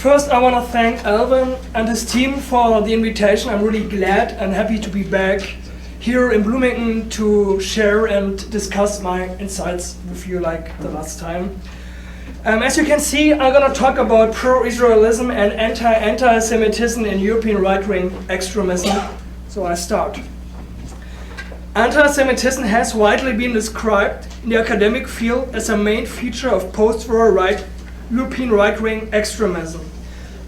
First, I want to thank Alvin and his team for the invitation. I'm really glad and happy to be back here in Bloomington to share and discuss my insights with you like the last time. As you can see, I'm going to talk about pro-Israelism and anti-Semitism in European right-wing extremism. So I start. Anti-Semitism has widely been described in the academic field as a main feature of post-war European right-wing extremism.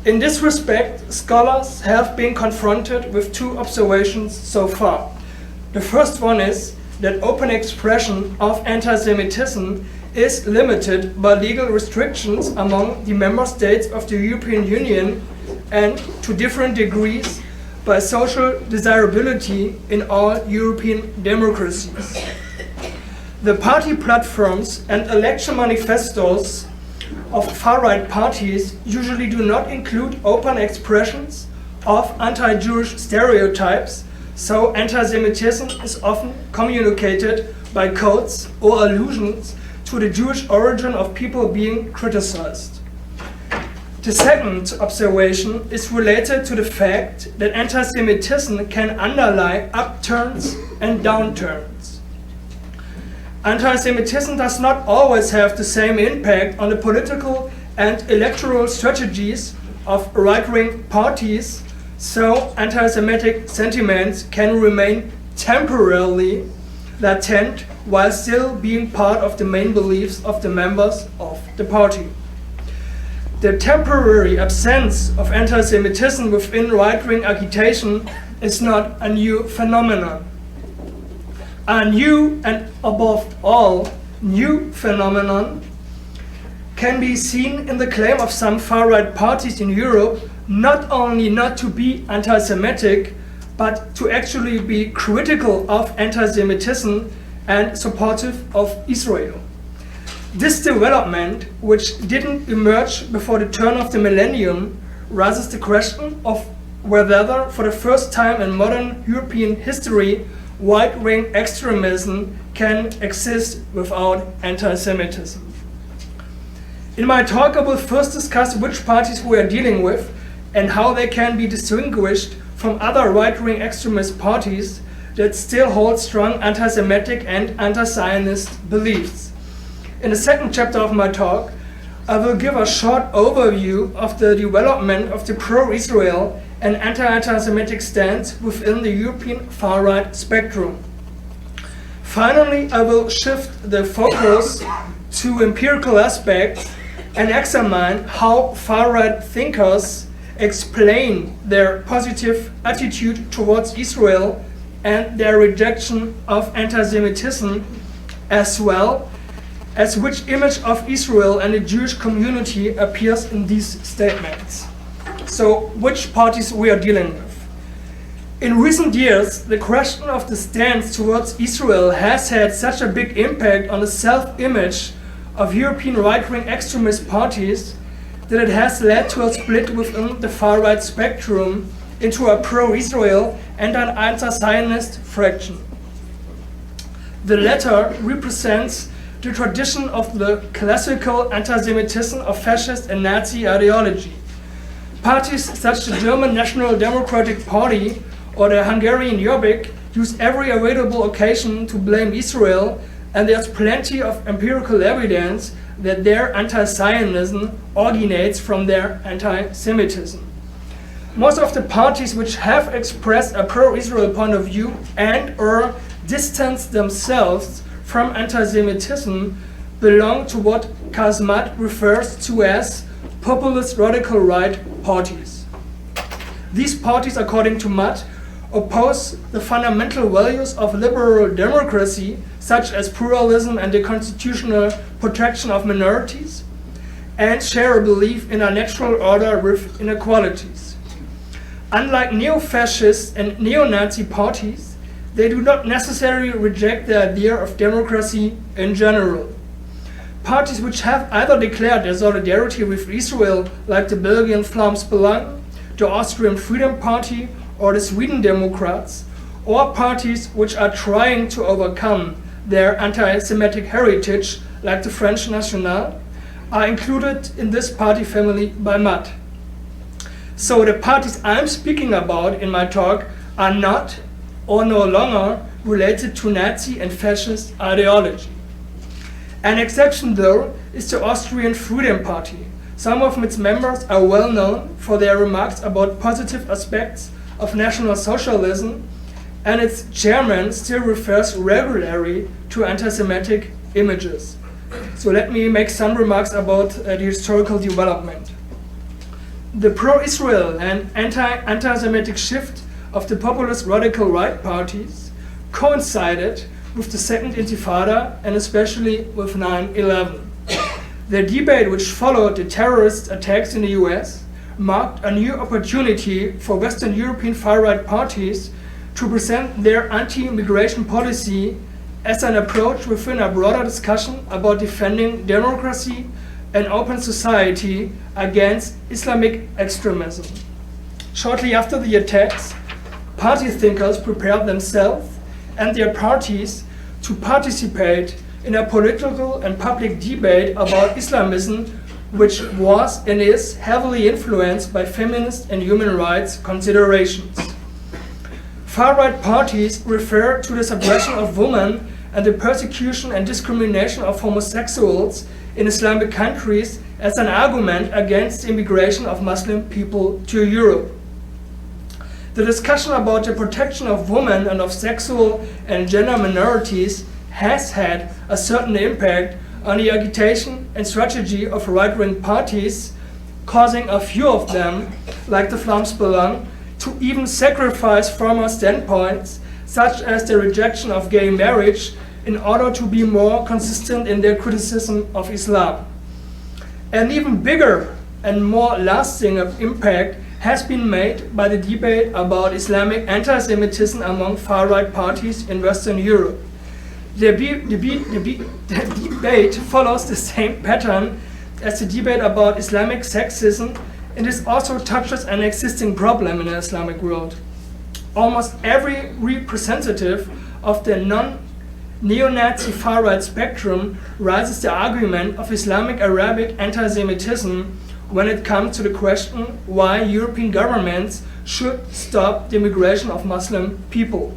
In this respect, scholars have been confronted with two observations so far. The first one is that open expression of anti-Semitism is limited by legal restrictions among the member states of the European Union and, to different degrees, by social desirability in all European democracies. The party platforms and election manifestos of far-right parties usually do not include open expressions of anti-Jewish stereotypes, so anti-Semitism is often communicated by quotes or allusions to the Jewish origin of people being criticized. The second observation is related to the fact that anti-Semitism can underlie upturns and downturns. Anti-Semitism does not always have the same impact on the political and electoral strategies of right-wing parties, so anti-Semitic sentiments can remain temporarily latent while still being part of the main beliefs of the members of the party. The temporary absence of anti-Semitism within right-wing agitation is not a new phenomenon. A new and above all new phenomenon can be seen in the claim of some far-right parties in Europe not only not to be anti-Semitic, but to actually be critical of anti-Semitism and supportive of Israel. This development, which didn't emerge before the turn of the millennium, raises the question of whether, for the first time in modern European history, right-wing extremism can exist without anti-Semitism. In my talk, I will first discuss which parties we are dealing with and how they can be distinguished from other right-wing extremist parties that still hold strong anti-Semitic and anti-Zionist beliefs. In the second chapter of my talk, I will give a short overview of the development of the pro-Israel and anti-Semitic stance within the European far-right spectrum. Finally, I will shift the focus to empirical aspects and examine how far-right thinkers explain their positive attitude towards Israel and their rejection of anti-Semitism, as well as which image of Israel and the Jewish community appears in these statements. So, which parties we are dealing with? In recent years, the question of the stance towards Israel has had such a big impact on the self-image of European right-wing extremist parties that it has led to a split within the far-right spectrum into a pro-Israel and an anti-Zionist fraction. The latter represents the tradition of the classical anti-Semitism of fascist and Nazi ideology. Parties such as the German National Democratic Party or the Hungarian Jobbik use every available occasion to blame Israel, and there's plenty of empirical evidence that their anti-Zionism originates from their anti-Semitism. Most of the parties which have expressed a pro-Israel point of view and/or distanced themselves from anti-Semitism belong to what Kahmann refers to as populist radical right parties. These parties, according to Matt, oppose the fundamental values of liberal democracy, such as pluralism and the constitutional protection of minorities, and share a belief in a natural order with inequalities. Unlike neo-fascist and neo-Nazi parties, they do not necessarily reject the idea of democracy in general. Parties which have either declared their solidarity with Israel, like the Belgian Vlaams Belang, the Austrian Freedom Party, or the Sweden Democrats, or parties which are trying to overcome their anti-Semitic heritage, like the French National, are included in this party family by Matt. So the parties I'm speaking about in my talk are not or no longer related to Nazi and fascist ideology. An exception, though, is the Austrian Freedom Party. Some of its members are well known for their remarks about positive aspects of National Socialism, and its chairman still refers regularly to anti-Semitic images. So let me make some remarks about the historical development. The pro-Israel and anti-Semitic shift of the populist radical right parties coincided with the Second Intifada and especially with 9/11. The debate which followed the terrorist attacks in the US marked a new opportunity for Western European far-right parties to present their anti-immigration policy as an approach within a broader discussion about defending democracy and open society against Islamic extremism. Shortly after the attacks, party thinkers prepared themselves and their parties to participate in a political and public debate about Islamism, which was and is heavily influenced by feminist and human rights considerations. Far-right parties refer to the suppression of women and the persecution and discrimination of homosexuals in Islamic countries as an argument against the immigration of Muslim people to Europe. The discussion about the protection of women and of sexual and gender minorities has had a certain impact on the agitation and strategy of right-wing parties, causing a few of them, like the Vlaams Belang, to even sacrifice former standpoints, such as the rejection of gay marriage, in order to be more consistent in their criticism of Islam. An even bigger and more lasting impact has been made by the debate about Islamic anti-Semitism among far-right parties in Western Europe. The debate follows the same pattern as the debate about Islamic sexism, and this also touches an existing problem in the Islamic world. Almost every representative of the neo-Nazi far-right spectrum raises the argument of Islamic Arabic anti-Semitism when it comes to the question why European governments should stop the immigration of Muslim people.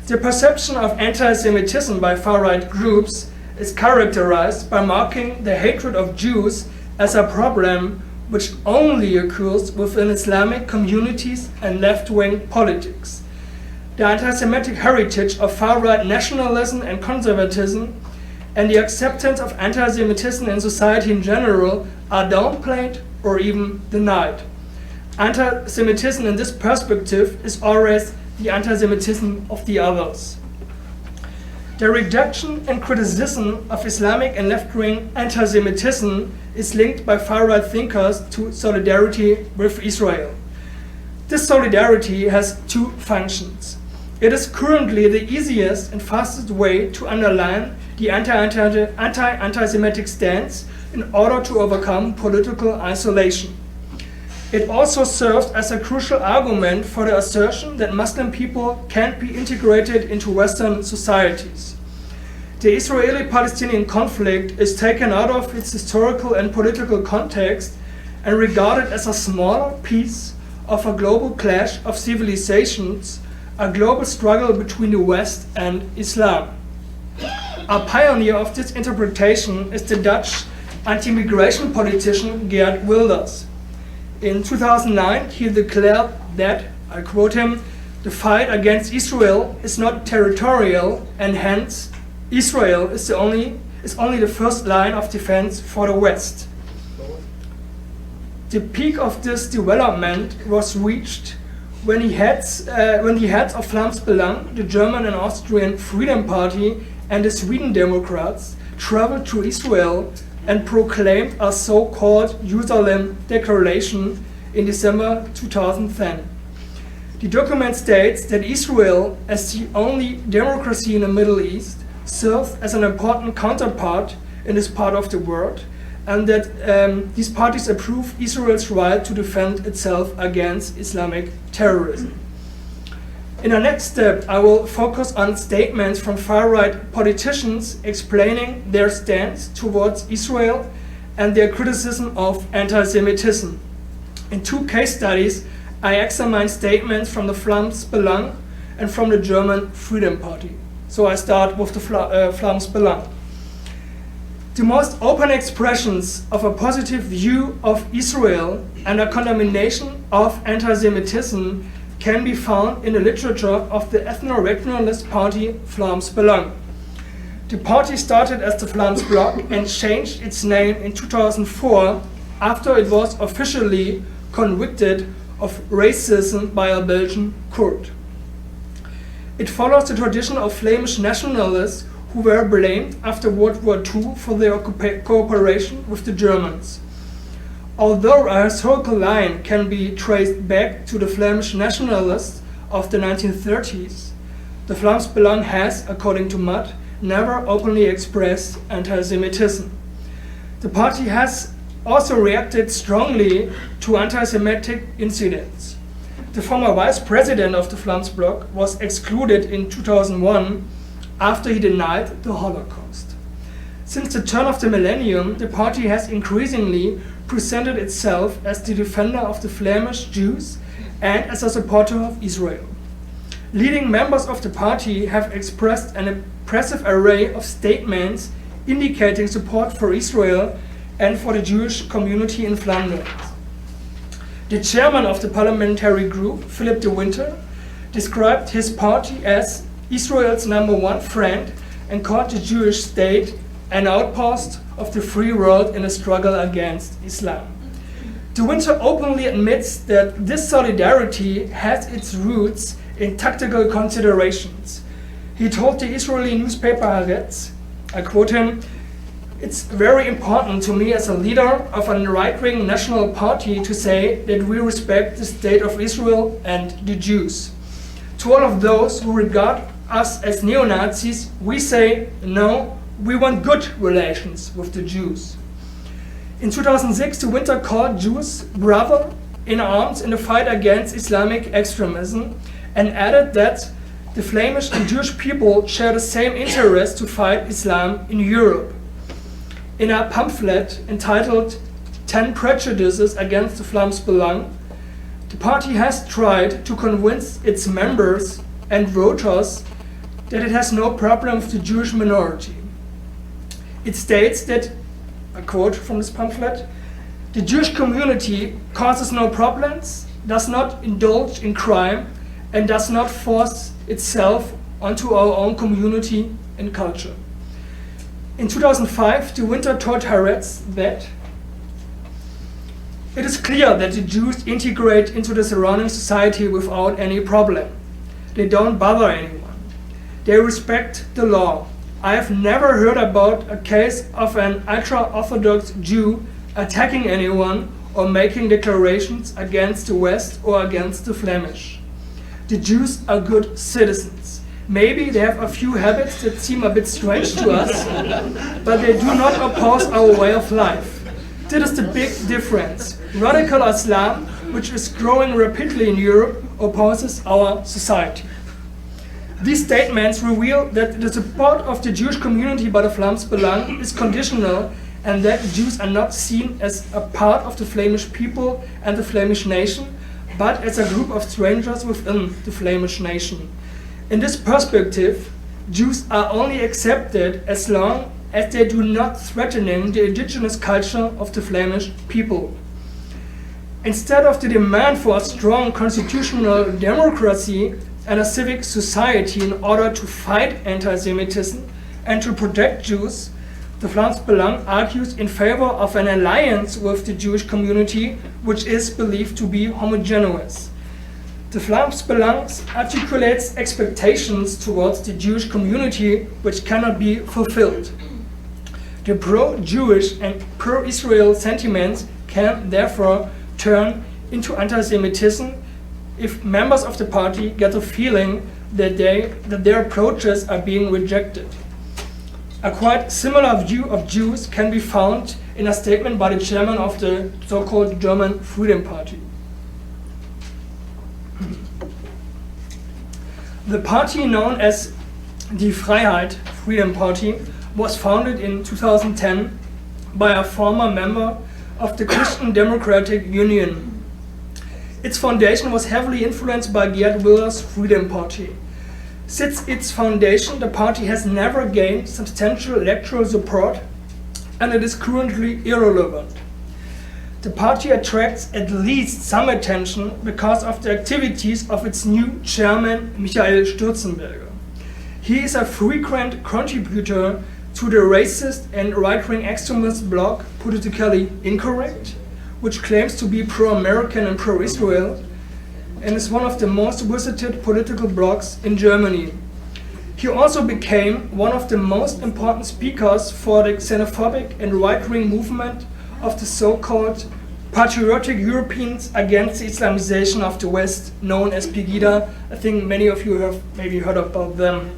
The perception of anti-Semitism by far-right groups is characterized by marking the hatred of Jews as a problem which only occurs within Islamic communities and left-wing politics. The anti-Semitic heritage of far-right nationalism and conservatism and the acceptance of anti-Semitism in society in general are downplayed or even denied. Anti-Semitism in this perspective is always the anti-Semitism of the others. The rejection and criticism of Islamic and left-wing anti-Semitism is linked by far-right thinkers to solidarity with Israel. This solidarity has two functions. It is currently the easiest and fastest way to underline the anti-Semitic stance in order to overcome political isolation. It also serves as a crucial argument for the assertion that Muslim people can't be integrated into Western societies. The Israeli-Palestinian conflict is taken out of its historical and political context and regarded as a smaller piece of a global clash of civilizations, a global struggle between the West and Islam. A pioneer of this interpretation is the Dutch anti-immigration politician Geert Wilders. In 2009, he declared that, I quote him, "The fight against Israel is not territorial, and hence Israel is only the first line of defense for the West." The peak of this development was reached when the heads of Vlaams Belang, the German and Austrian Freedom Party, and the Sweden Democrats traveled to Israel and proclaimed a so-called Jerusalem Declaration in December 2010. The document states that Israel, as the only democracy in the Middle East, serves as an important counterpart in this part of the world, and that these parties approve Israel's right to defend itself against Islamic terrorism. In the next step, I will focus on statements from far-right politicians explaining their stance towards Israel and their criticism of anti-Semitism. In 2 case studies, I examined statements from the Flams Belang and from the German Freedom Party. So I start with the Flams Belang. The most open expressions of a positive view of Israel and a condemnation of anti-Semitism can be found in the literature of the ethno-regionalist party Flams Belang. The party started as the Vlaams Blok and changed its name in 2004 after it was officially convicted of racism by a Belgian court. It follows the tradition of Flemish nationalists who were blamed after World War II for their cooperation with the Germans. Although a historical line can be traced back to the Flemish nationalists of the 1930s, the Vlaams Belang has, according to Mudd, never openly expressed anti-Semitism. The party has also reacted strongly to anti-Semitic incidents. The former vice president of the Vlaams Blok was excluded in 2001 after he denied the Holocaust. Since the turn of the millennium, the party has increasingly presented itself as the defender of the Flemish Jews and as a supporter of Israel. Leading members of the party have expressed an impressive array of statements indicating support for Israel and for the Jewish community in Flanders. The chairman of the parliamentary group, Philip de Winter, described his party as Israel's #1 friend and called the Jewish state an outpost of the free world in a struggle against Islam. De Winter openly admits that this solidarity has its roots in tactical considerations. He told the Israeli newspaper Haaretz, I quote him, "It's very important to me as a leader of a right-wing national party to say that we respect the state of Israel and the Jews. To all of those who regard us as neo-Nazis, we say, no, we want good relations with the Jews." In 2006, de Winter called Jews brother in arms in the fight against Islamic extremism and added that the Flemish and Jewish people share the same interest to fight Islam in Europe. In a pamphlet entitled 10 Prejudices Against the Vlaams Belang, the party has tried to convince its members and voters that it has no problem with the Jewish minority. It states that, a quote from this pamphlet, "The Jewish community causes no problems, does not indulge in crime, and does not force itself onto our own community and culture." In 2005, de Winter told Haaretz that it is clear that the Jews integrate into the surrounding society without any problem. They don't bother anyone. They respect the law. I have never heard about a case of an ultra-Orthodox Jew attacking anyone or making declarations against the West or against the Flemish. The Jews are good citizens. Maybe they have a few habits that seem a bit strange to us, but they do not oppose our way of life. This is the big difference. Radical Islam, which is growing rapidly in Europe, opposes our society. These statements reveal that the support of the Jewish community by the Vlaams Belang is conditional and that Jews are not seen as a part of the Flemish people and the Flemish nation, but as a group of strangers within the Flemish nation. In this perspective, Jews are only accepted as long as they do not threaten the indigenous culture of the Flemish people. Instead of the demand for a strong constitutional democracy and a civic society in order to fight anti-Semitism and to protect Jews, the Vlaams Belang argues in favor of an alliance with the Jewish community, which is believed to be homogeneous. The Vlaams Belang articulates expectations towards the Jewish community which cannot be fulfilled. The pro-Jewish and pro-Israel sentiments can therefore turn into anti-Semitism if members of the party get the feeling that their approaches are being rejected. A quite similar view of Jews can be found in a statement by the chairman of the so-called German Freedom Party. The party known as Die Freiheit Freedom Party was founded in 2010 by a former member of the Christian Democratic Union, Its foundation was heavily influenced by Geert Wilder's Freedom Party. Since its foundation, the party has never gained substantial electoral support, and it is currently irrelevant. The party attracts at least some attention because of the activities of its new chairman, Michael Sturzenberger. He is a frequent contributor to the racist and right-wing extremist blog Politically Incorrect, which claims to be pro-American and pro-Israel, and is one of the most visited political blogs in Germany. He also became one of the most important speakers for the xenophobic and right-wing movement of the so-called patriotic Europeans against the Islamization of the West, known as Pegida. I think many of you have maybe heard about them.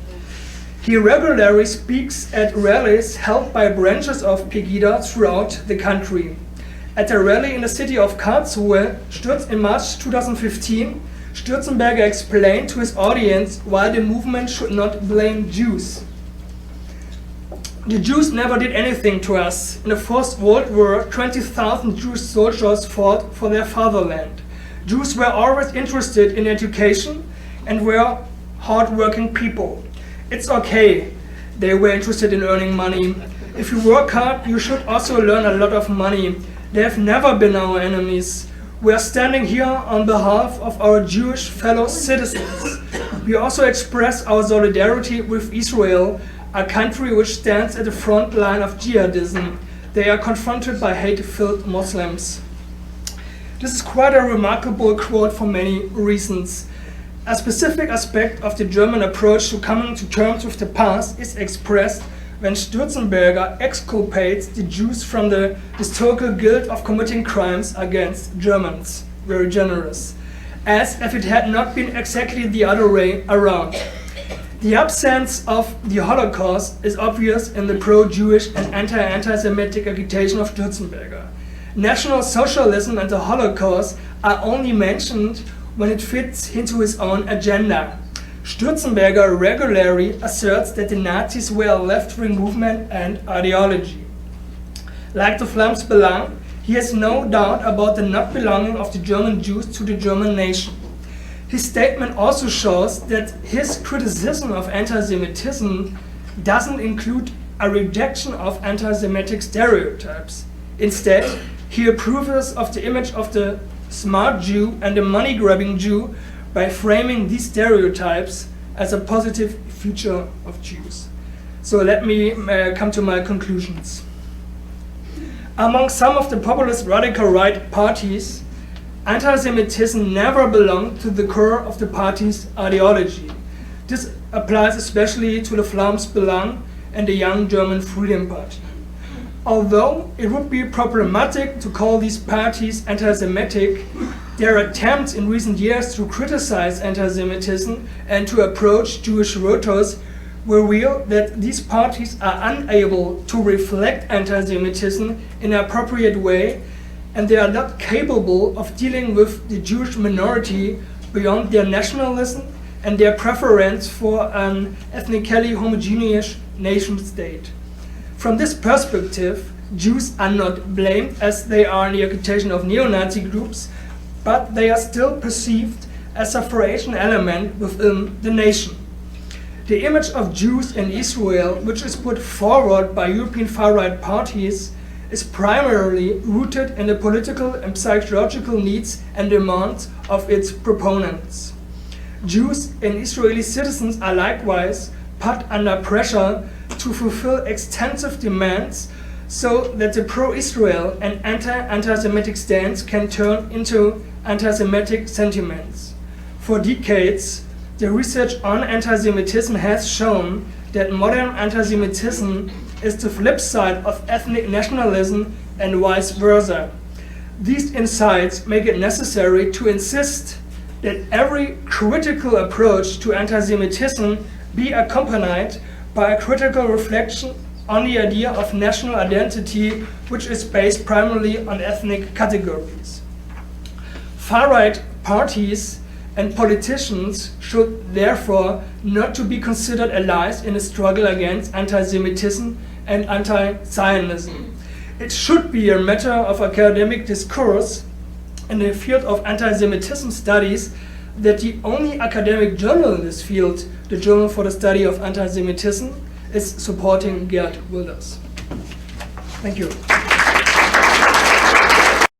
He regularly speaks at rallies held by branches of Pegida throughout the country. At a rally in the city of Karlsruhe in March 2015, Sturzenberger explained to his audience why the movement should not blame Jews. The Jews never did anything to us. In the First World War, 20,000 Jewish soldiers fought for their fatherland. Jews were always interested in education and were hard-working people. It's okay, they were interested in earning money. If you work hard, you should also learn a lot of money. They have never been our enemies. We are standing here on behalf of our Jewish fellow citizens. We also express our solidarity with Israel, a country which stands at the front line of jihadism. They are confronted by hate-filled Muslims. This is quite a remarkable quote for many reasons. A specific aspect of the German approach to coming to terms with the past is expressed when Sturzenberger exculpates the Jews from the historical guilt of committing crimes against Germans. Very generous. As if it had not been exactly the other way around. The absence of the Holocaust is obvious in the pro-Jewish and anti-Semitic agitation of Sturzenberger. National Socialism and the Holocaust are only mentioned when it fits into his own agenda. Sturzenberger regularly asserts that the Nazis were a left-wing movement and ideology. Like the Vlaams Belang, he has no doubt about the not belonging of the German Jews to the German nation. His statement also shows that his criticism of anti-Semitism doesn't include a rejection of anti-Semitic stereotypes. Instead, he approves of the image of the smart Jew and the money-grabbing Jew by framing these stereotypes as a positive feature of Jews. So let me come to my conclusions. Among some of the populist radical right parties, anti-Semitism never belonged to the core of the party's ideology. This applies especially to the Vlaams Belang and the Young German Freedom Party. Although it would be problematic to call these parties anti-Semitic, their attempts in recent years to criticize anti-Semitism and to approach Jewish voters reveal that these parties are unable to reflect anti-Semitism in an appropriate way, and they are not capable of dealing with the Jewish minority beyond their nationalism and their preference for an ethnically homogeneous nation-state. From this perspective, Jews are not blamed as they are in the agitation of neo-Nazi groups, but they are still perceived as a foreign element within the nation. The image of Jews in Israel, which is put forward by European far-right parties, is primarily rooted in the political and psychological needs and demands of its proponents. Jews and Israeli citizens are likewise put under pressure to fulfill extensive demands so that the pro-Israel and anti-Semitic stance can turn into anti-Semitic sentiments. For decades, the research on anti-Semitism has shown that modern anti-Semitism is the flip side of ethnic nationalism and vice versa. These insights make it necessary to insist that every critical approach to anti-Semitism be accompanied by a critical reflection on the idea of national identity, which is based primarily on ethnic categories. Far-right parties and politicians should therefore not to be considered allies in the struggle against anti-Semitism and anti-Zionism. It should be a matter of academic discourse in the field of anti-Semitism studies that the only academic journal in this field, the Journal for the Study of Anti-Semitism, is supporting Geert Wilders. Thank you.